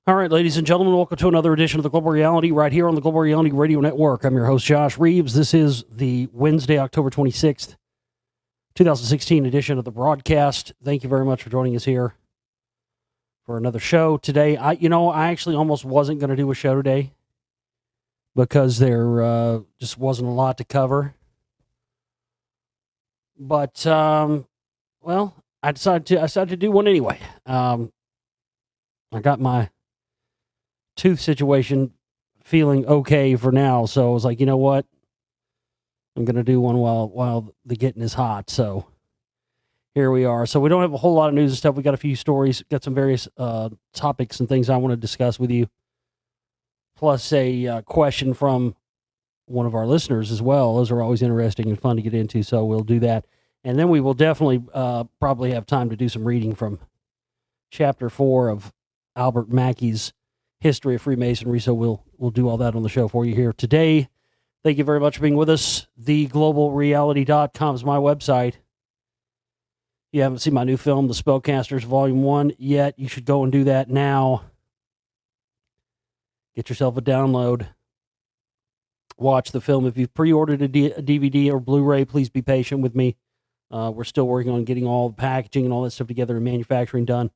All right, ladies and gentlemen, welcome to another edition of the Global Reality right here on the Global Reality Radio Network. I'm your host, Josh Reeves. This is the Wednesday, October 26th, 2016 edition of the broadcast. Thank you very much for joining us here for another show today. I actually almost wasn't going to do a show today because there just wasn't a lot to cover. But, I decided to do one anyway. I got my tooth situation feeling okay for now, so I was like, you know what, I'm gonna do one while the getting is hot. So here we are. So we don't have a whole lot of news and stuff. We got a few stories, got some various topics and things I want to discuss with you, plus a question from one of our listeners as well. Those are always interesting and fun to get into, so we'll do that. And then we will definitely probably have time to do some reading from chapter 4 of Albert Mackey's History of Freemasonry, so we'll do all that on the show for you here today. Thank you very much for being with us. TheGlobalReality.com is my website. If you haven't seen my new film, The Spellcasters Volume 1, yet, you should go and do that now. Get yourself a download. Watch the film. If you've pre-ordered a DVD or Blu-ray, please be patient with me. We're still working on getting all the packaging and all that stuff together and manufacturing done.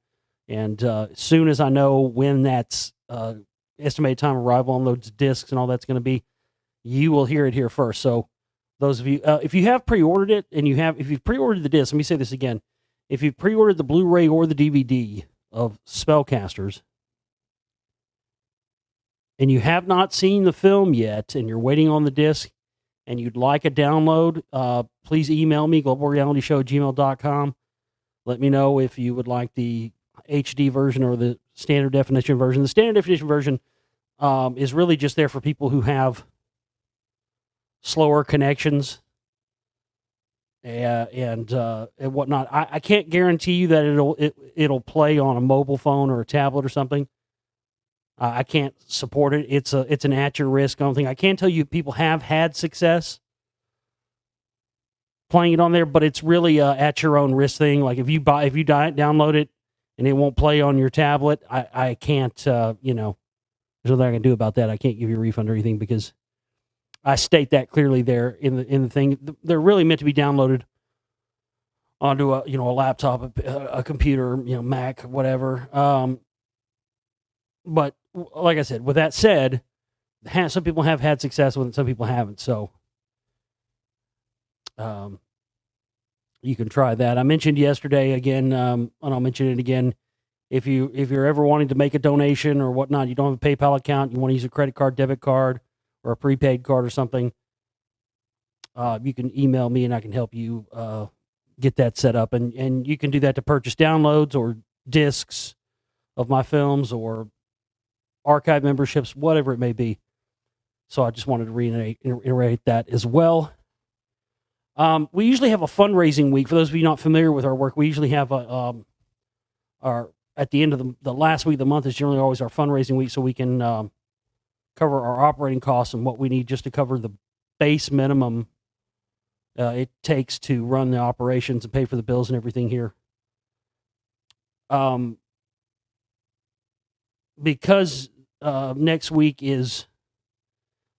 And as soon as I know when that's estimated time of arrival on those discs and all that's going to be, you will hear it here first. So those of you, if you have pre-ordered it and if you've pre-ordered the disc, let me say this again. If you've pre-ordered the Blu-ray or the DVD of Spellcasters and you have not seen the film yet and you're waiting on the disc and you'd like a download, please email me, globalrealityshow@gmail.com. Let me know if you would like the HD version or the standard definition version. The standard definition version is really just there for people who have slower connections and whatnot. I can't guarantee you that it'll play on a mobile phone or a tablet or something. I can't support it. It's an at your risk kind of thing. I can tell you people have had success playing it on there, but it's really at your own risk thing. Like if you download it and it won't play on your tablet, I can't, there's nothing I can do about that. I can't give you a refund or anything because I state that clearly there in the thing. They're really meant to be downloaded onto a laptop, a computer, Mac, whatever. But like I said, with that said, some people have had success with it, some people haven't. So you can try that. I mentioned yesterday again, and I'll mention it again. If you're ever wanting to make a donation or whatnot, you don't have a PayPal account, you want to use a credit card, debit card, or a prepaid card or something, you can email me and I can help you get that set up. And you can do that to purchase downloads or discs of my films or archive memberships, whatever it may be. So I just wanted to reiterate that as well. We usually have a fundraising week. For those of you not familiar with our work, we usually have our at the end of the last week of the month is generally always our fundraising week, so we can cover our operating costs and what we need just to cover the base minimum it takes to run the operations and pay for the bills and everything here. Because next week is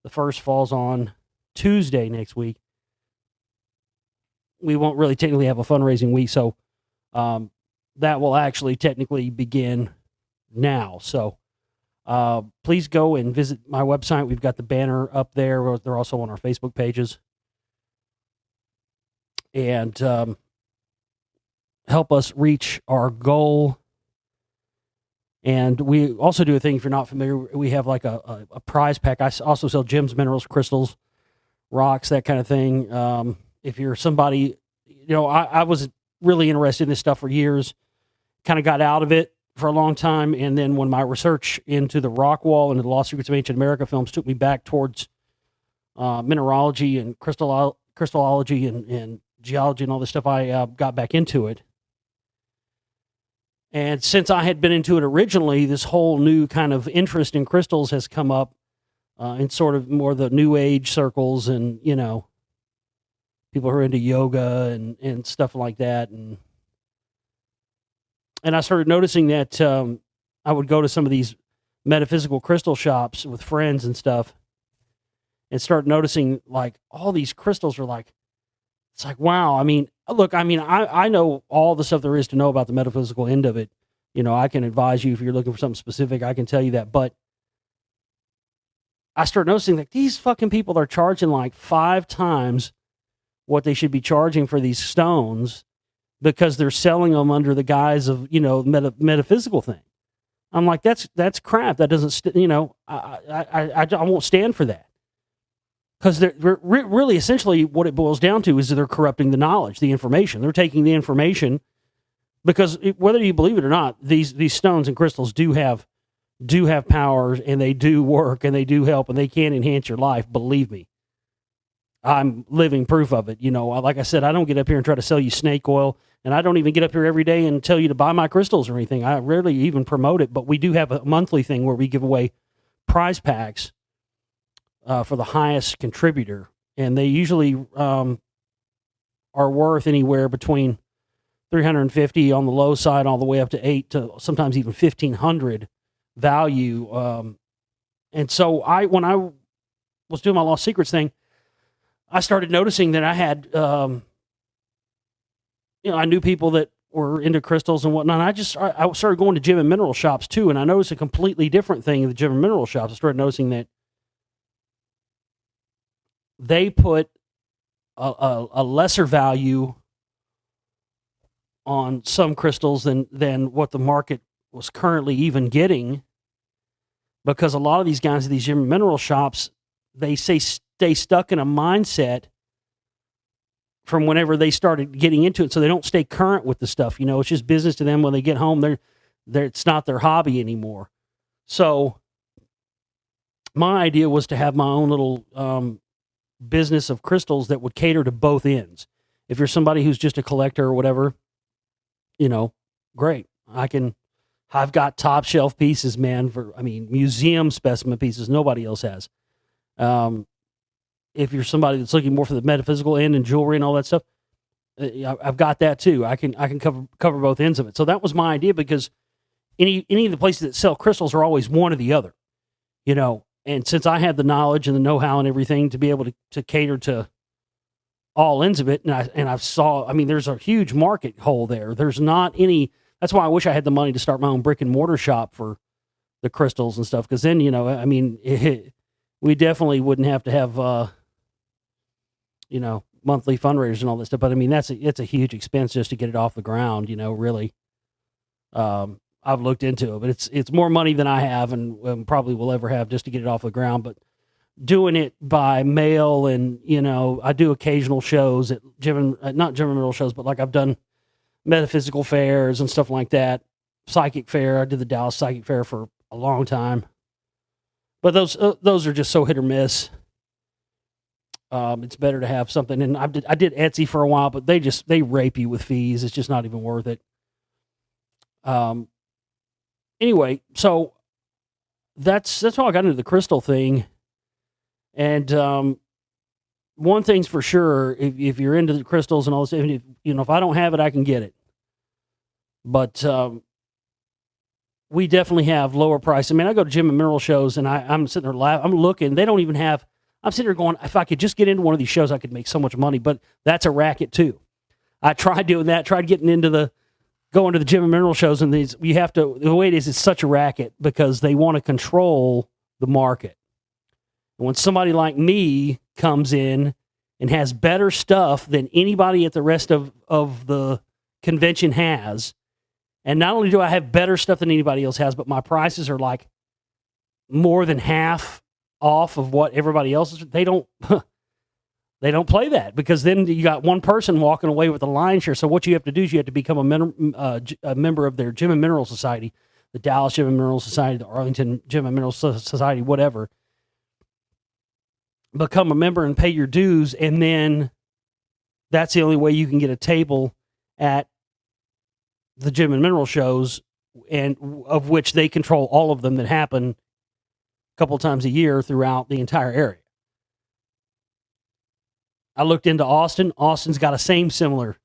the first falls on Tuesday next week, we won't really technically have a fundraising week, so that will actually technically begin now. So please go and visit my website. We've got the banner up there. They're also on our Facebook pages. And help us reach our goal. And we also do a thing, if you're not familiar, we have like a prize pack. I also sell gems, minerals, crystals, rocks, that kind of thing. If you're somebody, I was really interested in this stuff for years, kind of got out of it for a long time. And then when my research into the rock wall and the Lost Secrets of Ancient America films took me back towards mineralogy and crystallology and geology and all this stuff, I got back into it. And since I had been into it originally, this whole new kind of interest in crystals has come up in sort of more the new age circles and, people who are into yoga and stuff like that. And I started noticing that I would go to some of these metaphysical crystal shops with friends and stuff, and start noticing like all these crystals are like, it's like, wow. I mean, look, I mean, I know all the stuff there is to know about the metaphysical end of it. I can advise you if you're looking for something specific, I can tell you that. But I start noticing that these fucking people are charging like 5 times what they should be charging for these stones because they're selling them under the guise of, metaphysical thing. I'm like, that's crap. That doesn't, I won't stand for that. Because they're really essentially what it boils down to is that they're corrupting the knowledge, the information. They're taking the information because whether you believe it or not, these stones and crystals do have powers, and they do work, and they do help, and they can enhance your life. Believe me, I'm living proof of it. Like I said, I don't get up here and try to sell you snake oil, and I don't even get up here every day and tell you to buy my crystals or anything. I rarely even promote it, but we do have a monthly thing where we give away prize packs for the highest contributor, and they usually are worth anywhere between $350 on the low side all the way up to $800 to sometimes even $1,500 value. And so when I was doing my Lost Secrets thing, I started noticing that I had, I knew people that were into crystals and whatnot. I started going to gem and mineral shops too, and I noticed a completely different thing in the gem and mineral shops. I started noticing that they put a lesser value on some crystals than what the market was currently even getting, because a lot of these guys at these gem and mineral shops, they stay stuck in a mindset from whenever they started getting into it, so they don't stay current with the stuff. It's just business to them. When they get home, it's not their hobby anymore. So my idea was to have my own little business of crystals that would cater to both ends. If you're somebody who's just a collector or whatever, great. I've got top shelf pieces, man, museum specimen pieces nobody else has. If you're somebody that's looking more for the metaphysical end and jewelry and all that stuff, I've got that too. I can cover both ends of it. So that was my idea, because any of the places that sell crystals are always one or the other, and since I had the knowledge and the know-how and everything to be able to cater to all ends of it, and I saw, there's a huge market hole there. There's not any. That's why I wish I had the money to start my own brick and mortar shop for the crystals and stuff. Because then, we definitely wouldn't have to have, monthly fundraisers and all this stuff. But it's a huge expense just to get it off the ground. Really. I've looked into it, but it's more money than I have and probably will ever have just to get it off the ground. But doing it by mail, and I do occasional shows at not gem and mineral shows, but like I've done metaphysical fairs and stuff like that. Psychic fair, I did the Dallas Psychic Fair for a long time, but those are just so hit or miss. It's better to have something, and I did Etsy for a while, but they rape you with fees. It's just not even worth it. Anyway, so that's how I got into the crystal thing. And one thing's for sure, if you're into the crystals and all this, if I don't have it, I can get it. But we definitely have lower price. I go to gem and mineral shows, and I'm sitting there laughing. I'm looking. They don't even have. I'm sitting there going, if I could just get into one of these shows, I could make so much money. But that's a racket too. I tried doing that. Tried getting into going to the gem and mineral shows, and the way it is, it's such a racket because they want to control the market. When somebody like me comes in and has better stuff than anybody at the rest of the convention has, and not only do I have better stuff than anybody else has, but my prices are like more than half off of what everybody else is, they don't play that, because then you got one person walking away with the lion's share. So what you have to do is you have to become a member of their Gem and Mineral Society, the Dallas Gem and Mineral Society, the Arlington Gem and Mineral Society, whatever. Become a member and pay your dues, and then that's the only way you can get a table at the Gem and Mineral shows, and of which they control all of them that happen a couple times a year throughout the entire area. I looked into Austin. Austin's got a similar.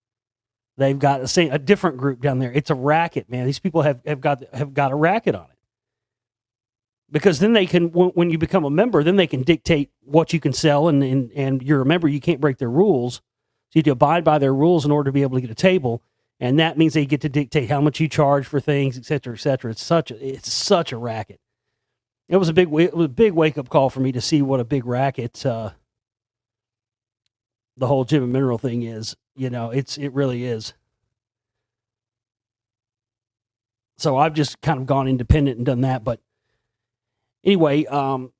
They've got a different group down there. It's a racket, man. These people have got a racket on it. because then they can, when you become a member, then they can dictate what you can sell, and you're a member, you can't break their rules. So you have to abide by their rules in order to be able to get a table. And that means they get to dictate how much you charge for things, et cetera, et cetera. It's such a racket. It was a big wake up call for me to see what a big racket the whole Gem and Mineral thing is. It really is. So I've just kind of gone independent and done that. But anyway, the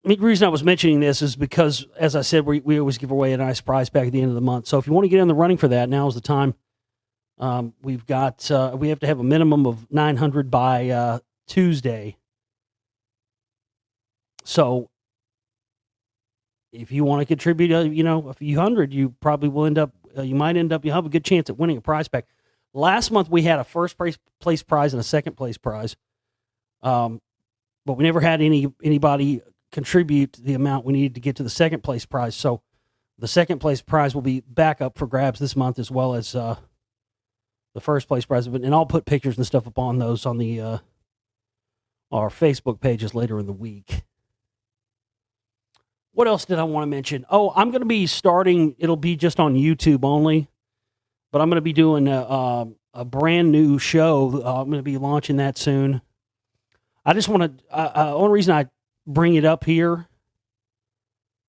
reason I was mentioning this is because, as I said, we always give away a nice prize back at the end of the month. So if you want to get in the running for that, now is the time. We have to have a minimum of 900 by Tuesday. So if you want to contribute, a few hundred, you probably will you'll have a good chance at winning a prize pack. Last month we had a first place prize and a second place prize. But we never had anybody contribute the amount we needed to get to the second place prize. So the second place prize will be back up for grabs this month, as well as the first place prize. And I'll put pictures and stuff up on those on the our Facebook pages later in the week. What else did I want to mention? Oh, I'm going to be starting, it'll be just on YouTube only, but I'm going to be doing a brand new show. I'm going to be launching that soon. I just want to, the only reason I bring it up here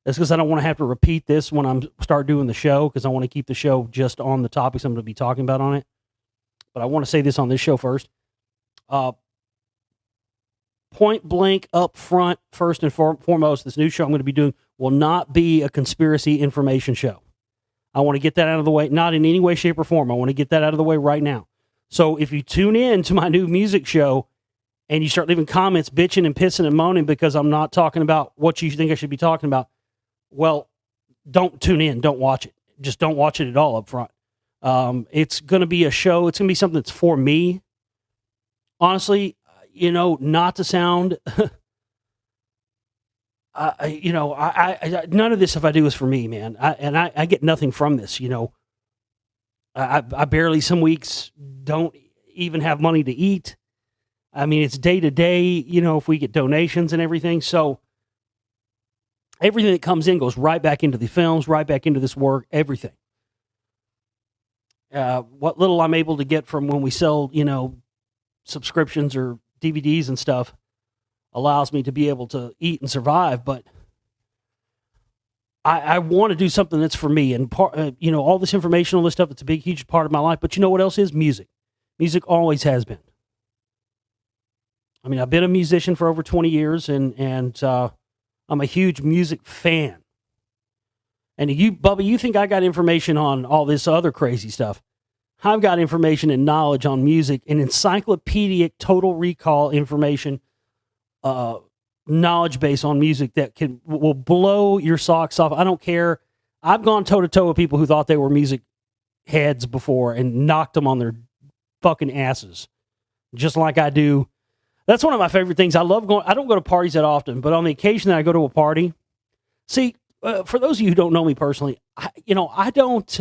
is because I don't want to have to repeat this when I start doing the show, because I want to keep the show just on the topics I'm going to be talking about on it. But I want to say this on this show first. Point blank up front, first and foremost, this new show I'm going to be doing will not be a conspiracy information show. I want to get that out of the way, not in any way, shape, or form. I want to get that out of the way right now. So if you tune in to my new music show and you start leaving comments bitching and pissing and moaning because I'm not talking about what you think I should be talking about, well, don't tune in. Don't watch it. Just don't watch it at all up front. It's going to be a show. It's going to be something that's for me. Honestly, not to sound, none of this stuff I do is for me, man. I get nothing from this. I barely, some weeks, don't even have money to eat. I mean, it's day to day, if we get donations and everything. So everything that comes in goes right back into the films, right back into this work, everything. What little I'm able to get from when we sell, subscriptions or DVDs and stuff allows me to be able to eat and survive. But I want to do something that's for me. And, all this information, all this stuff, it's a big, huge part of my life. But you know what else is? Music. Music always has been. I mean, I've been a musician for over 20 years, and I'm a huge music fan. And Bubba, you think I got information on all this other crazy stuff? I've got information and knowledge on music, and encyclopedic total recall information, knowledge base on music that will blow your socks off. I don't care. I've gone toe to toe with people who thought they were music heads before and knocked them on their fucking asses, just like I do. That's one of my favorite things. I love going. I don't go to parties that often, but on the occasion that I go to a party, see, for those of you who don't know me personally, I don't.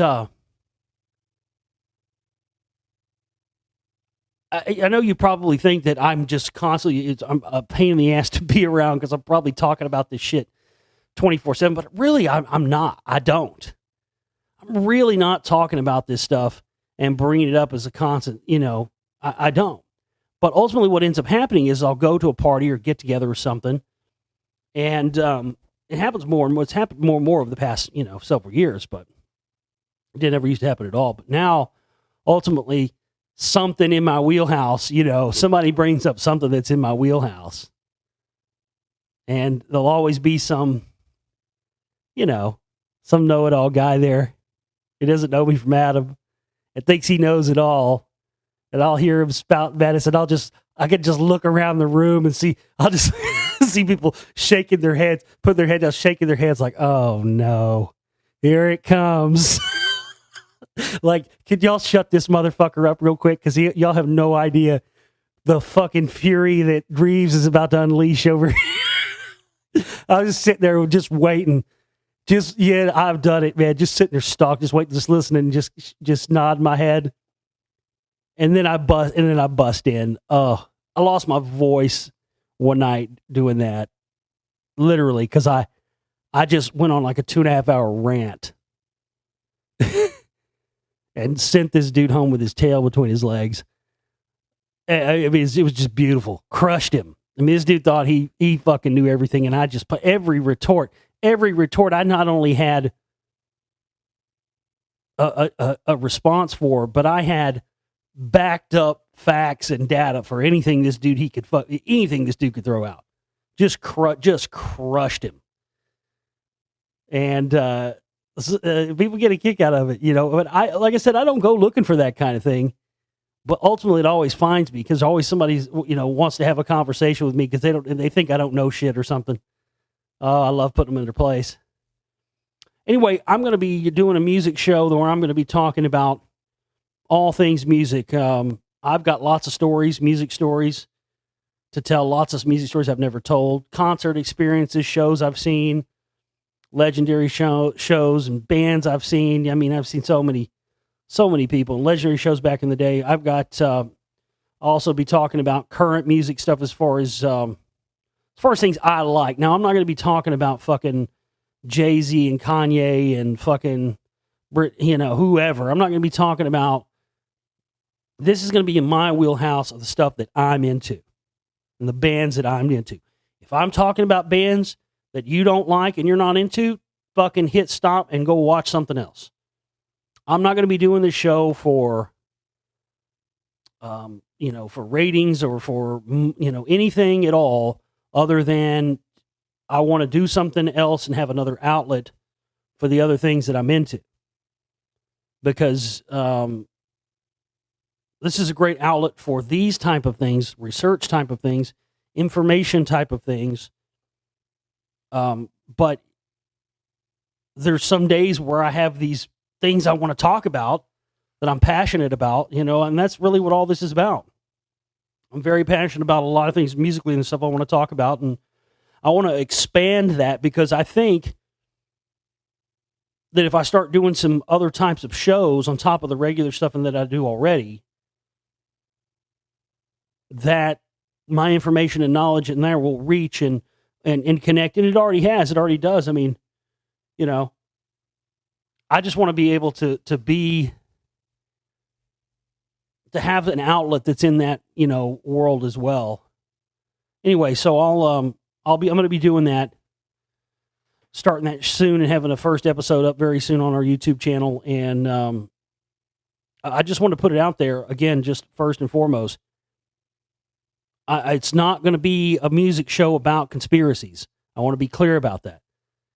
I know you probably think that I'm just constantly, I'm a pain in the ass to be around because I'm probably talking about this shit 24/7, but really I'm not. I don't. I'm really not talking about this stuff and bringing it up as a constant, I don't. But ultimately what ends up happening is I'll go to a party or get together or something, and it happens more and more. It's happened more and more over the past, several years, but it didn't ever used to happen at all. But now, ultimately, something in my wheelhouse, somebody brings up something that's in my wheelhouse. And there'll always be some know-it-all guy there who doesn't know me from Adam and thinks he knows it all. And I'll hear him spout medicine. I can just look around the room and I'll just see people shaking their heads, putting their head down, shaking their heads like, oh no, here it comes. Like, could y'all shut this motherfucker up real quick? Because y'all have no idea the fucking fury that Reeves is about to unleash over here. I was just sitting there just waiting. I've done it, man. Just sitting there stuck, just waiting, just listening, just nod my head. And then I bust in. I lost my voice one night doing that, literally, because I just went on like a 2.5 hour rant and sent this dude home with his tail between his legs. I mean, it was just beautiful. Crushed him. I mean, this dude thought he fucking knew everything, and I just put every retort. I not only had a response for, but I had backed up facts and data for anything this dude anything this dude could throw out. Just crushed him. And people get a kick out of it, you know. But like I said, I don't go looking for that kind of thing. But ultimately, it always finds me because always somebody's, you know, wants to have a conversation with me because they think I don't know shit or something. Oh, I love putting them in their place. Anyway, I'm going to be doing a music show where I'm going to be talking about all things music. I've got lots of stories, music stories to tell, lots of music stories I've never told, concert experiences, shows I've seen, legendary shows and bands I've seen. I mean, I've seen so many people, legendary shows back in the day. I've got I'll also be talking about current music stuff as far as things I like. Now, I'm not going to be talking about fucking Jay-Z and Kanye and fucking whoever. I'm not going to be talking about. This is going to be in my wheelhouse of the stuff that I'm into and the bands that I'm into. If I'm talking about bands that you don't like and you're not into, fucking hit stop and go watch something else. I'm not going to be doing this show for, for ratings or for, anything at all other than I want to do something else and have another outlet for the other things that I'm into. Because this is a great outlet for these type of things, research type of things, information type of things. But there's some days where I have these things I want to talk about that I'm passionate about, and that's really what all this is about. I'm very passionate about a lot of things musically and stuff I want to talk about, and I want to expand that because I think that if I start doing some other types of shows on top of the regular stuff and that I do already, that my information and knowledge in there will reach and connect, and it already has. It already does. I mean, I just want to be able to have an outlet that's in that, world as well. Anyway, so I'm going to be doing that, starting that soon and having a first episode up very soon on our YouTube channel. And I just want to put it out there again, just first and foremost. It's not going to be a music show about conspiracies. I want to be clear about that.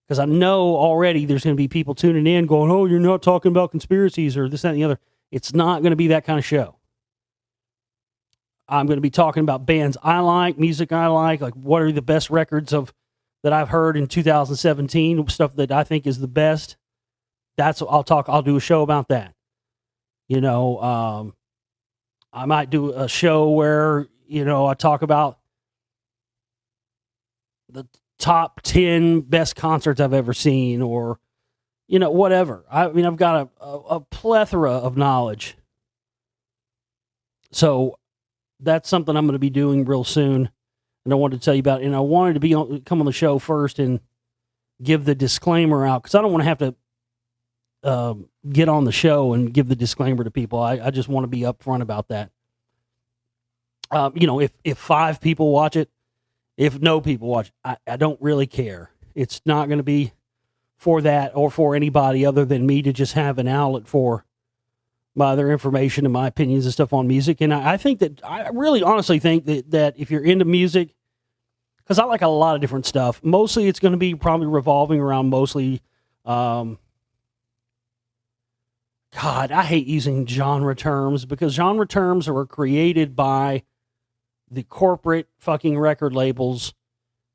Because I know already there's going to be people tuning in going, oh, you're not talking about conspiracies or this, that, and the other. It's not going to be that kind of show. I'm going to be talking about bands I like, music I like what are the best records that I've heard in 2017, stuff that I think is the best. I'll do a show about that. I might do a show where, I talk about the top 10 best concerts I've ever seen or, whatever. I mean, I've got a plethora of knowledge. So that's something I'm going to be doing real soon. And I wanted to tell you about it. And I wanted to come on the show first and give the disclaimer out because I don't want to have to get on the show and give the disclaimer to people. I just want to be upfront about that. If 5 people watch it, if no people watch it, I don't really care. It's not going to be for that or for anybody other than me to just have an outlet for my other information and my opinions and stuff on music. And I think that, I really honestly think that if you're into music, because I like a lot of different stuff, mostly it's going to be probably revolving around mostly, God, I hate using genre terms because genre terms are created by the corporate fucking record labels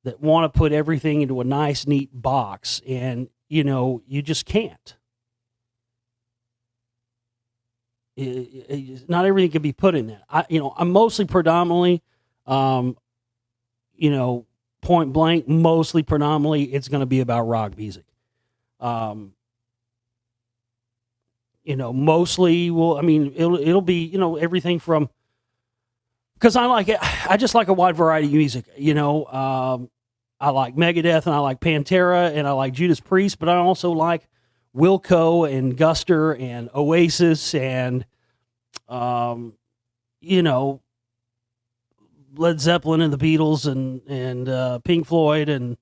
that want to put everything into a nice, neat box. And, you just can't. Not everything can be put in that. I'm mostly predominantly, point blank, mostly predominantly, it's going to be about rock music. Mostly it'll be, everything from because I like it. I just like a wide variety of music. I like Megadeth and I like Pantera and I like Judas Priest, but I also like Wilco and Guster and Oasis and you know, Led Zeppelin and the Beatles and Pink Floyd, and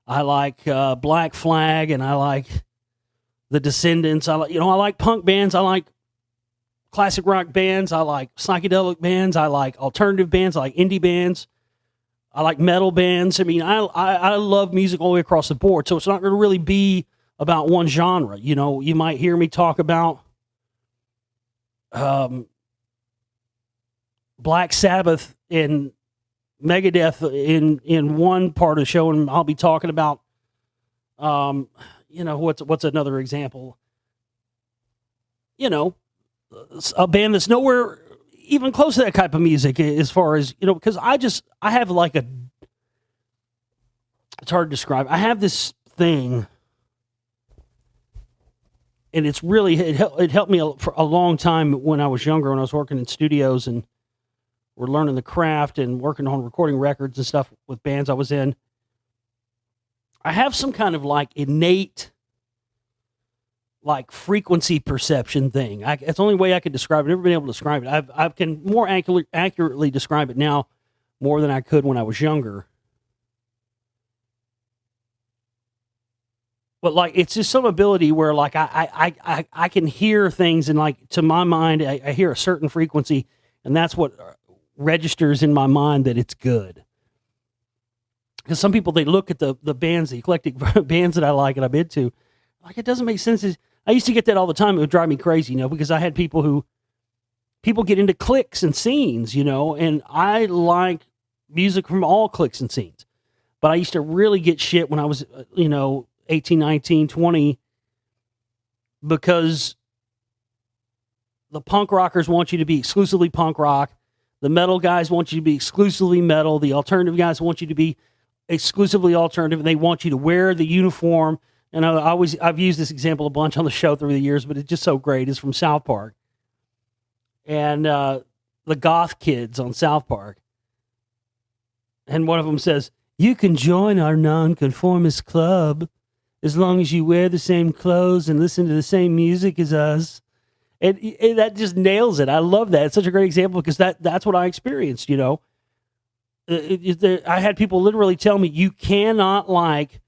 I like Black Flag, and I like the Descendants. I like punk bands. I like classic rock bands. I like psychedelic bands. I like alternative bands. I like indie bands. I like metal bands. I mean, I love music all the way across the board. So it's not going to really be about one genre. You might hear me talk about Black Sabbath and Megadeth in one part of the show, and I'll be talking about what's another example? A band that's nowhere even close to that type of music as far as, because I have like it's hard to describe. I have this thing, and it's really, it helped me for a long time when I was younger, when I was working in studios and we're learning the craft and working on recording records and stuff with bands I was in. I have some kind of like innate, like frequency perception thing. It's the only way I could describe it. I've never been able to describe it. I can more accurately describe it now more than I could when I was younger. But like, it's just some ability where like I can hear things, and like to my mind, I hear a certain frequency, and that's what registers in my mind that it's good. Because some people, they look at the bands, the eclectic bands that I like and I'm into, like, it doesn't make sense. I used to get that all the time. It would drive me crazy, because I had people get into cliques and scenes, and I like music from all cliques and scenes. But I used to really get shit when I was, 18, 19, 20, because the punk rockers want you to be exclusively punk rock. The metal guys want you to be exclusively metal. The alternative guys want you to be exclusively alternative. They want you to wear the uniform. And I've used this example a bunch on the show through the years, but it's just so great. It's from South Park. And the goth kids on South Park. And one of them says, "You can join our nonconformist club as long as you wear the same clothes and listen to the same music as us." And that just nails it. I love that. It's such a great example because that's what I experienced, I had people literally tell me, you cannot like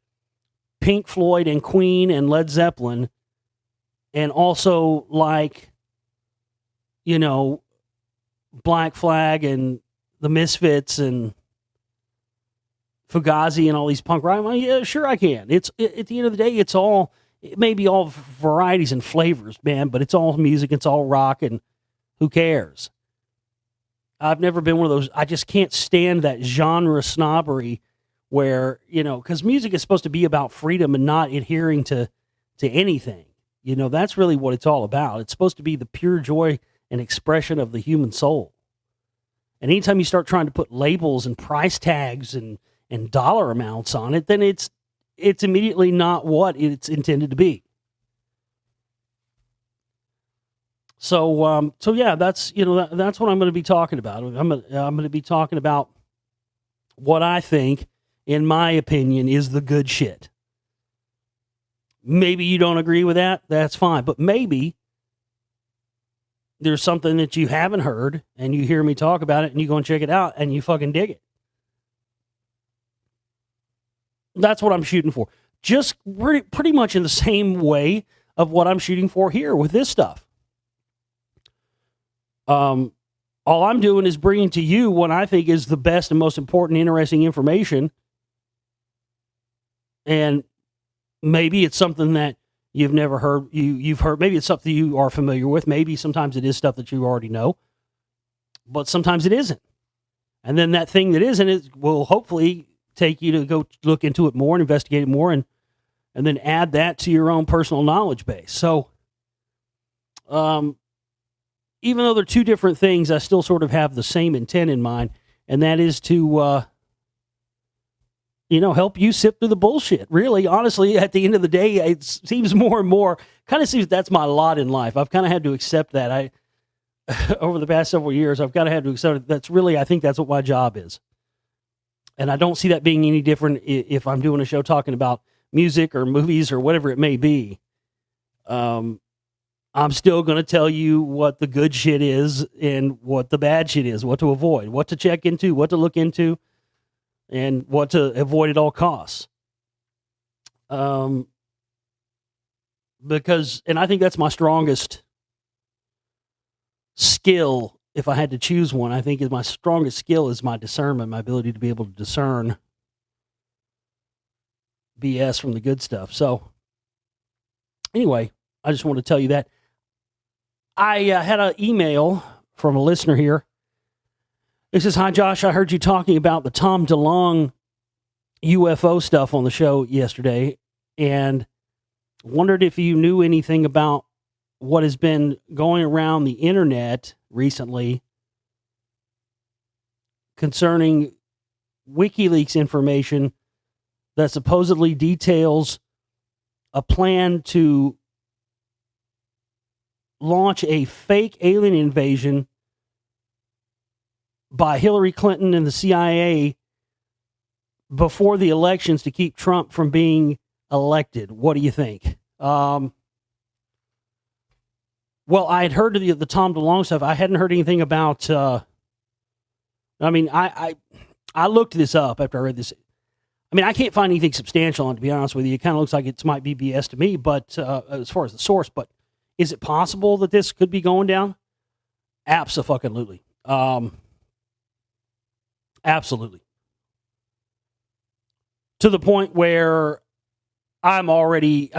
Pink Floyd and Queen and Led Zeppelin and also like, Black Flag and the Misfits and Fugazi and all these punk rock. Well, yeah, sure I can. At the end of the day, it may be all varieties and flavors, man, but it's all music, it's all rock, and who cares? I've never been one of those. I just can't stand that genre snobbery where, because music is supposed to be about freedom and not adhering to anything. That's really what it's all about. It's supposed to be the pure joy and expression of the human soul. And anytime you start trying to put labels and price tags and dollar amounts on it, then it's immediately not what it's intended to be. So yeah, that's that's what I'm going to be talking about. I'm going to be talking about what I think, in my opinion, is the good shit. Maybe you don't agree with that. That's fine. But maybe there's something that you haven't heard and you hear me talk about it and you go and check it out and you fucking dig it. That's what I'm shooting for. Just pretty much in the same way of what I'm shooting for here with this stuff. All I'm doing is bringing to you what I think is the best and most important, interesting information. And maybe it's something that you've never heard. You've heard. Maybe it's something you are familiar with. Maybe sometimes it is stuff that you already know. But sometimes it isn't. And then that thing that isn't, it will hopefully take you to go look into it more and investigate it more and then add that to your own personal knowledge base. So, even though they're two different things, I still sort of have the same intent in mind, and that is to, help you sift through the bullshit. Really, honestly, at the end of the day, it seems more and more, kind of seems that's my lot in life. I've kind of had to accept that. over the past several years, I've kind of had to accept that's really, I think that's what my job is. And I don't see that being any different if I'm doing a show talking about music or movies or whatever it may be. I'm still going to tell you what the good shit is and what the bad shit is, what to avoid, what to check into, what to look into, and what to avoid at all costs. Because, and I think that's my strongest skill. If I had to choose one, I think my strongest skill is my discernment, my ability to be able to discern BS from the good stuff. So anyway, I just want to tell you that. I had an email from a listener here. It says, "Hi, Josh. I heard you talking about the Tom DeLonge UFO stuff on the show yesterday and wondered if you knew anything about what has been going around the internet recently concerning WikiLeaks information that supposedly details a plan to launch a fake alien invasion by Hillary Clinton and the CIA before the elections to keep Trump from being elected. What do you think?" Well, I had heard of the Tom DeLonge stuff. I hadn't heard anything about. I looked this up after I read this. I mean, I can't find anything substantial on it, to be honest with you. It kind of looks like it might be BS to me, but as far as the source, but is it possible that this could be going down? Abso-fucking-lutely. Absolutely. To the point where I'm already,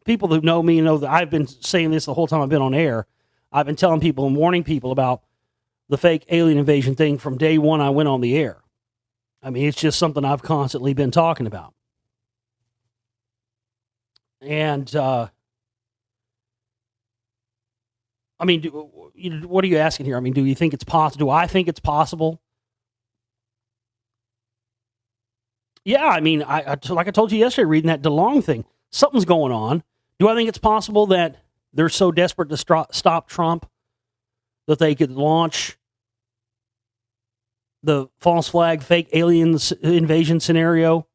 people who know me know that I've been saying this the whole time I've been on air. I've been telling people and warning people about the fake alien invasion thing from day one I went on the air. I mean, it's just something I've constantly been talking about. And, what are you asking here? I mean, do you think it's possible? Do I think it's possible? Yeah, I mean, like I told you yesterday, reading that DeLonge thing, something's going on. Do I think it's possible that they're so desperate to stop Trump that they could launch the false flag, fake alien invasion scenario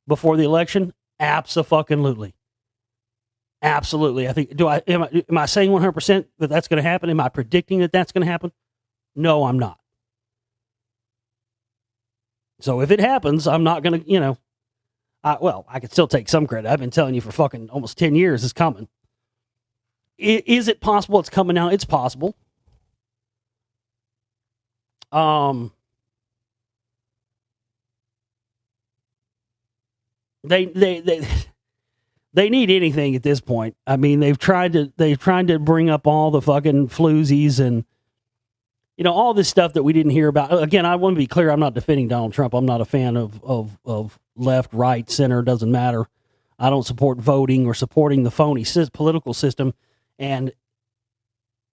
before the election? Abso-fucking-lutely. Absolutely. I think. Am I saying 100% that that's going to happen? Am I predicting that that's going to happen? No, I'm not. So if it happens, I'm not going to, I could still take some credit. I've been telling you for fucking almost 10 years it's coming. Is it possible it's coming now? It's possible. They need anything at this point. I mean, they've tried to bring up all the fucking floozies and, all this stuff that we didn't hear about. Again, I want to be clear. I'm not defending Donald Trump. I'm not a fan of left, right, center. Doesn't matter. I don't support voting or supporting the phony political system and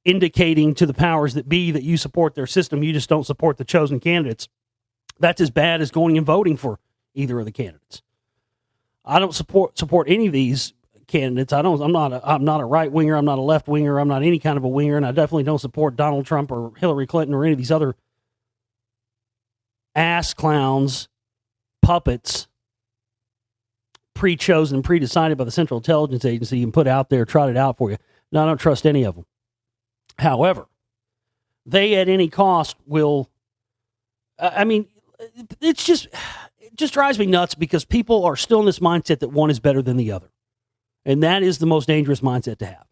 indicating to the powers that be that you support their system. You just don't support the chosen candidates. That's as bad as going and voting for either of the candidates. I don't support any of these candidates. I'm not a right winger. I'm not a left winger. I'm not any kind of a winger, and I definitely don't support Donald Trump or Hillary Clinton or any of these other ass clowns, puppets, pre-chosen, pre-decided by the Central Intelligence Agency and put out there, trotted out for you. No, I don't trust any of them. However, they at any cost will. It just drives me nuts because people are still in this mindset that one is better than the other. And that is the most dangerous mindset to have.